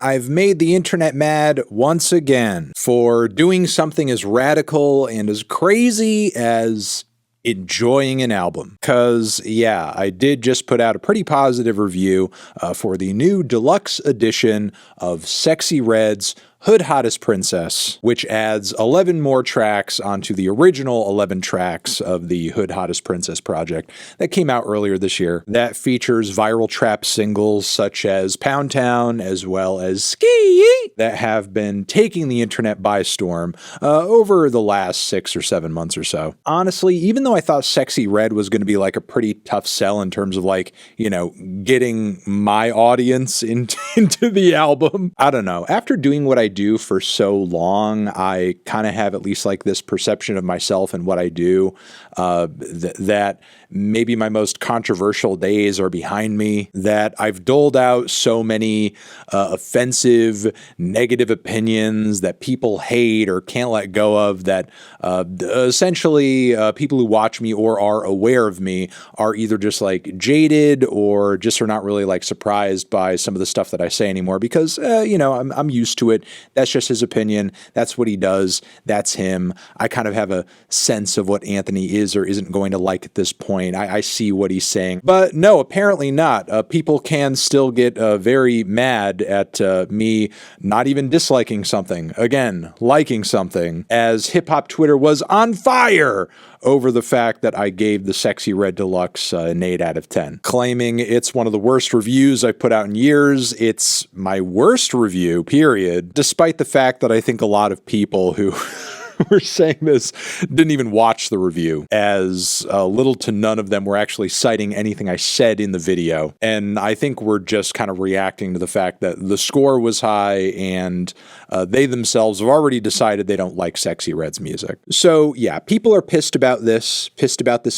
I've made the internet mad once again for doing something as radical and as crazy as enjoying an album. Cause yeah, I did just put out a pretty positive review for the new deluxe edition of Sexyy Red's Hood Hottest Princess, which adds 11 more tracks onto the original 11 tracks of the Hood Hottest Princess project that came out earlier this year. That features viral trap singles such as Pound Town, as well as Ski, that have been taking the internet by storm over the last 6 or 7 months or so. Honestly, even though I thought Sexyy Red was going to be like a pretty tough sell in terms of like, you know, getting my audience into the album, I don't know. After doing what I do for so long, I kind of have at least like this perception of myself and what I do, that maybe my most controversial days are behind me, that I've doled out so many offensive, negative opinions that people hate or can't let go of, that essentially people who watch me or are aware of me are either just like jaded or just are not really like surprised by some of the stuff that I say anymore because, you know, I'm used to it. That's just his opinion. That's what he does. That's him. I kind of have a sense of what Anthony is or isn't going to like at this point. I see what he's saying. But no, apparently not. People can still get very mad at me not even disliking something. Again, liking something, as hip-hop Twitter was on fire over the fact that I gave the Sexyy Red Deluxe an 8 out of 10, claiming it's one of the worst reviews I've put out in years. It's my worst review, period, despite the fact that I think a lot of people who were saying this didn't even watch the review, as little to none of them were actually citing anything I said in the video. And I think we're just kind of reacting to the fact that the score was high and they themselves have already decided they don't like Sexyy Red's music. So yeah, people are pissed about this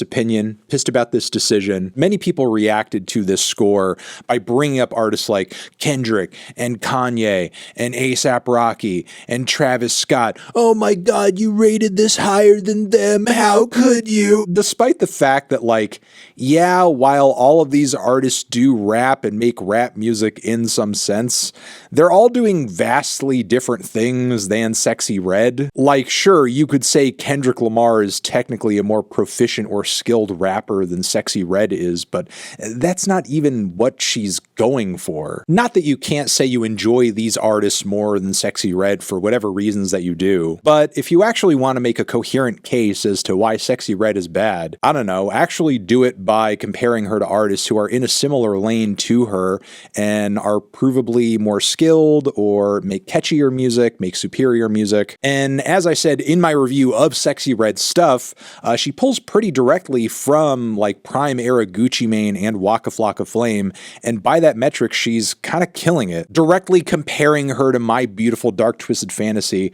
opinion, pissed about this decision. Many people reacted to this score by bringing up artists like Kendrick and Kanye and A$AP Rocky and Travis Scott. Oh my God, you rated this higher than them. How could you? Despite the fact that, like, yeah, while all of these artists do rap and make rap music in some sense, they're all doing vastly different things than Sexyy Red. Like, sure, you could say Kendrick Lamar is technically a more proficient or skilled rapper than Sexyy Red is, but that's not even what she's going for. Not that you can't say you enjoy these artists more than Sexyy Red for whatever reasons that you do, but if you actually want to make a coherent case as to why Sexyy Red is bad, I don't know, actually do it by comparing her to artists who are in a similar lane to her and are provably more skilled or make catchier music, make superior music. And as I said in my review of Sexyy Red stuff, she pulls pretty directly from like prime era Gucci Mane and Waka Flocka Flame, and by that metric, she's kind of killing it. Directly comparing her to My Beautiful Dark Twisted Fantasy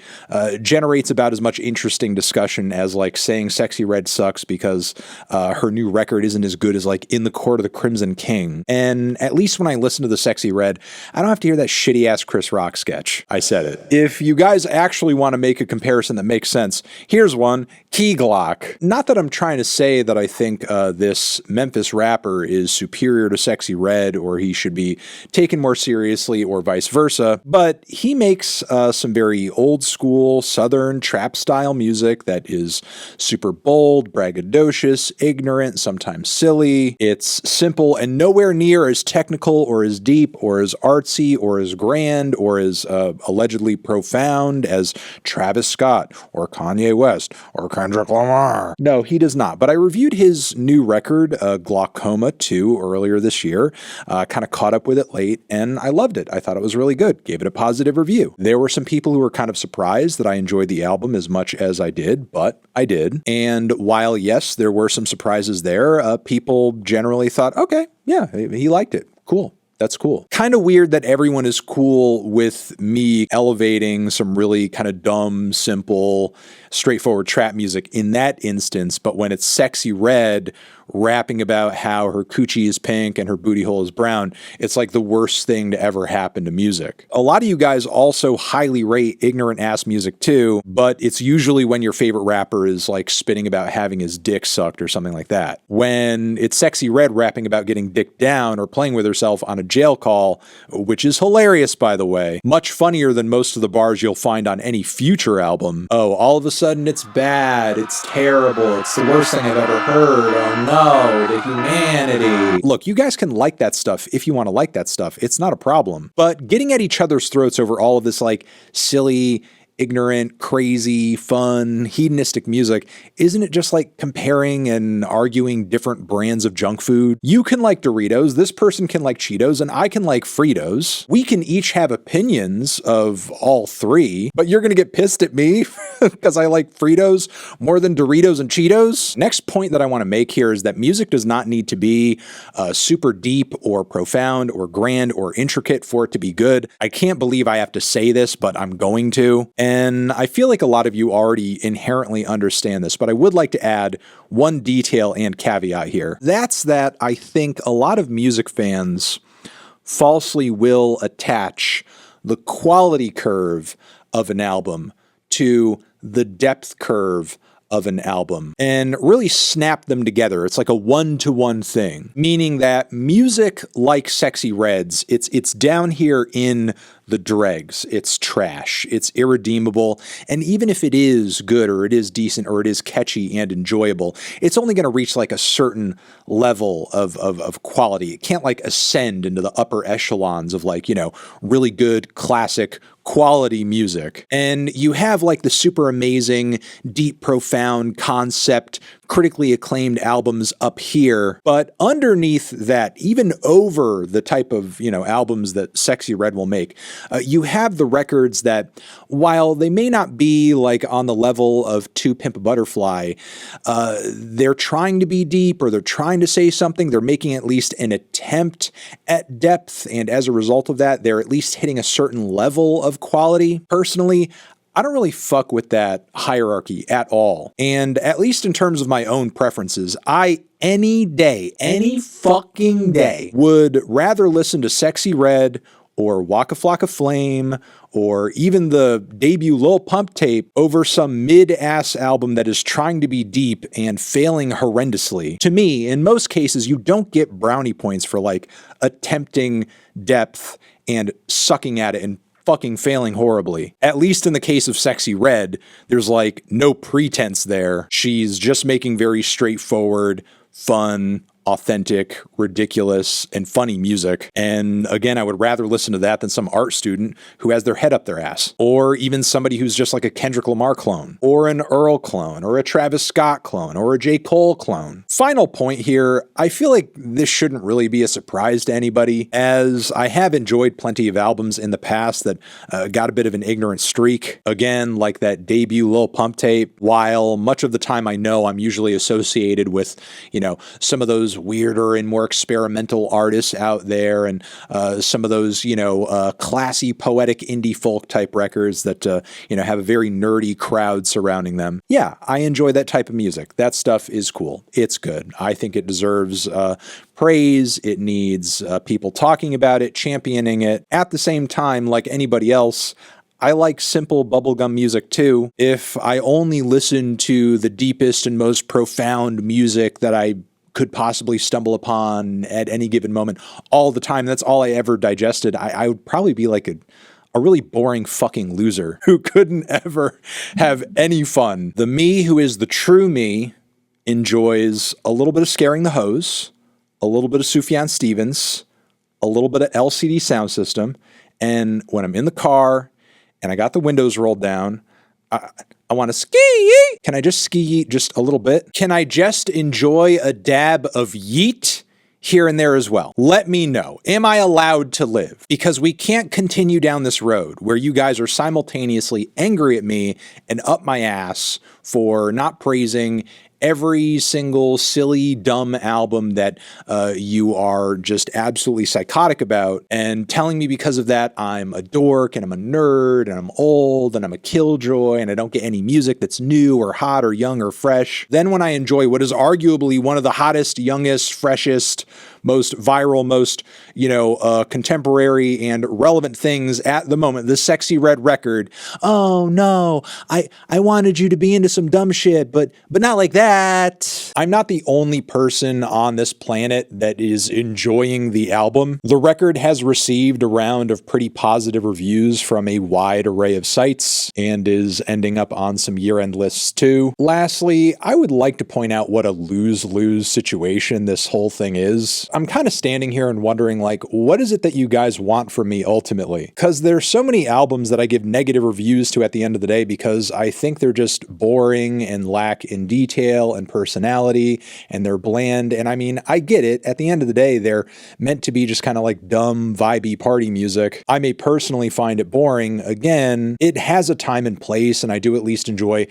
generates about as much interesting discussion as like saying Sexyy Red sucks because her new record isn't as good as like In the Court of the Crimson King. And at least when I listen to the Sexyy Red, I don't have to hear that shitty ass Chris Rock sketch. I said it. If you guys actually want to make a comparison that makes sense, here's one. Key Glock. Not that I'm trying to say that I think this Memphis rapper is superior to Sexyy Red or he should be taken more seriously or vice versa, but he makes some very old school Southern trap style music that is super bold, braggadocious, ignorant, sometimes silly. It's simple and nowhere near as technical or as deep or as artsy or as grand or as allegedly profound as Travis Scott or Kanye West or Kendrick Lamar. No, he does not. But I reviewed his new record, Glaucoma 2, earlier this year. Kind of caught up with it late, and I loved it. I thought it was really good. Gave it a positive review. There were some people who were kind of surprised that I enjoyed the album as much as I did, but I did. And while, yes, there were some surprises there, people generally thought, okay, yeah, he liked it. Cool. That's cool. Kind of weird that everyone is cool with me elevating some really kind of dumb, simple, straightforward trap music in that instance, but when it's Sexyy Red rapping about how her coochie is pink and her booty hole is brown. It's like the worst thing to ever happen to music. A lot of you guys also highly rate ignorant ass music too, but it's usually when your favorite rapper is like spitting about having his dick sucked or something like that. When it's Sexyy Red rapping about getting dick down or playing with herself on a jail call, which is hilarious by the way, much funnier than most of the bars you'll find on any Future album. Oh, all of a sudden it's bad, it's terrible, it's the worst thing I've ever heard, oh no, the humanity. Look, you guys can like that stuff if you want to like that stuff, it's not a problem. But getting at each other's throats over all of this like silly, ignorant, crazy, fun, hedonistic music, isn't it just like comparing and arguing different brands of junk food? You can like Doritos, this person can like Cheetos, and I can like Fritos. We can each have opinions of all three, but you're gonna get pissed at me because I like Fritos more than Doritos and Cheetos? Next point that I want to make here is that music does not need to be super deep or profound or grand or intricate for it to be good. I can't believe I have to say this, but I'm going to. And I feel like a lot of you already inherently understand this, but I would like to add one detail and caveat here. That's that I think a lot of music fans falsely will attach the quality curve of an album to the depth curve of an album and really snap them together. It's like a one-to-one thing, meaning that music like Sexyy Red's, it's down here in the dregs. It's trash. It's irredeemable. And even if it is good or it is decent or it is catchy and enjoyable, it's only going to reach like a certain level of quality. It can't like ascend into the upper echelons of like, you know, really good classic quality music. And you have like the super amazing, deep, profound concept, critically acclaimed albums up here. But underneath that, even over the type of, you know, albums that Sexyy Red will make, you have the records that, while they may not be like on the level of To Pimp a Butterfly, they're trying to be deep or they're trying to say something. They're making at least an attempt at depth. And as a result of that, they're at least hitting a certain level of quality. Personally, I don't really fuck with that hierarchy at all. And at least in terms of my own preferences, I any day, any fucking day, would rather listen to Sexyy Red or Waka Flocka Flame, or even the debut Lil Pump tape over some mid-ass album that is trying to be deep and failing horrendously. To me, in most cases, you don't get brownie points for like attempting depth and sucking at it and fucking failing horribly. At least in the case of Sexyy Red, there's like no pretense there. She's just making very straightforward, fun, authentic, ridiculous, and funny music. And again, I would rather listen to that than some art student who has their head up their ass. Or even somebody who's just like a Kendrick Lamar clone, or an Earl clone, or a Travis Scott clone, or a J. Cole clone. Final point here, I feel like this shouldn't really be a surprise to anybody, as I have enjoyed plenty of albums in the past that got a bit of an ignorant streak. Again, like that debut Lil Pump tape, while much of the time I know I'm usually associated with, you know, some of those weirder and more experimental artists out there, and some of those, you know, classy, poetic indie folk type records that, you know, have a very nerdy crowd surrounding them. Yeah, I enjoy that type of music. That stuff is cool. It's good. I think it deserves praise. It needs people talking about it, championing it. At the same time, like anybody else, I like simple bubblegum music too. If I only listened to the deepest and most profound music that I could possibly stumble upon at any given moment all the time, that's all I ever digested, I would probably be like a really boring fucking loser who couldn't ever have any fun. The me who is the true me enjoys a little bit of Scaring the Hose, a little bit of Sufjan Stevens, a little bit of LCD Sound System, and when I'm in the car and I got the windows rolled down, I want to ski. Can I just ski just a little bit? Can I just enjoy a dab of yeet here and there as well? Let me know. Am I allowed to live? Because we can't continue down this road where you guys are simultaneously angry at me and up my ass for not praising every single silly, dumb album that you are just absolutely psychotic about, and telling me because of that I'm a dork and I'm a nerd and I'm old and I'm a killjoy and I don't get any music that's new or hot or young or fresh. Then when I enjoy what is arguably one of the hottest, youngest, freshest, most viral, most, contemporary and relevant things at the moment, the Sexyy Red record. Oh no, I wanted you to be into some dumb shit, but not like that. I'm not the only person on this planet that is enjoying the album. The record has received a round of pretty positive reviews from a wide array of sites and is ending up on some year-end lists too. Lastly, I would like to point out what a lose-lose situation this whole thing is. I'm kind of standing here and wondering, like, what is it that you guys want from me ultimately? Because there's so many albums that I give negative reviews to at the end of the day because I think they're just boring and lack in detail and personality and they're bland. And I mean, I get it. At the end of the day, they're meant to be just kind of like dumb, vibey party music. I may personally find it boring. Again, it has a time and place, and I do at least enjoy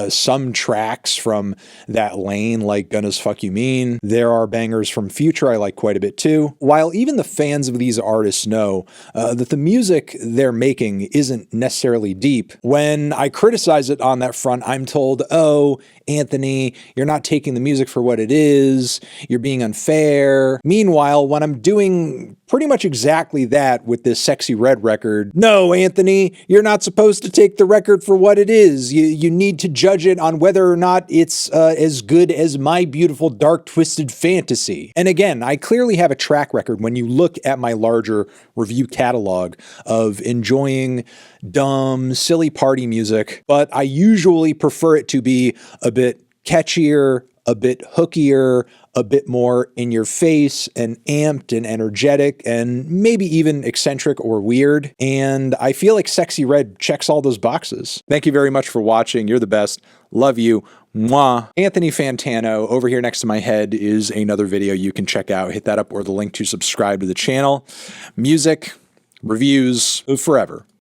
some tracks from that lane, like Gunna's Fuck You Mean. There are bangers from Future I like quite a bit too. While even the fans of these artists know that the music they're making isn't necessarily deep, when I criticize it on that front, I'm told, oh, Anthony, you're not taking the music for what it is, you're being unfair. Meanwhile, when I'm doing pretty much exactly that with this Sexyy Red record, no, Anthony, you're not supposed to take the record for what it is. You need to judge it on whether or not it's as good as my beautiful dark twisted fantasy. And again, I clearly have a track record when you look at my larger review catalog of enjoying dumb, silly party music, but I usually prefer it to be a bit catchier, a bit hookier, a bit more in your face and amped and energetic and maybe even eccentric or weird. And I feel like Sexyy Red checks all those boxes. Thank you very much for watching. You're the best. Love you. Mwah. Anthony Fantano over here next to my head is another video you can check out. Hit that up or the link to subscribe to the channel. Music, reviews, forever.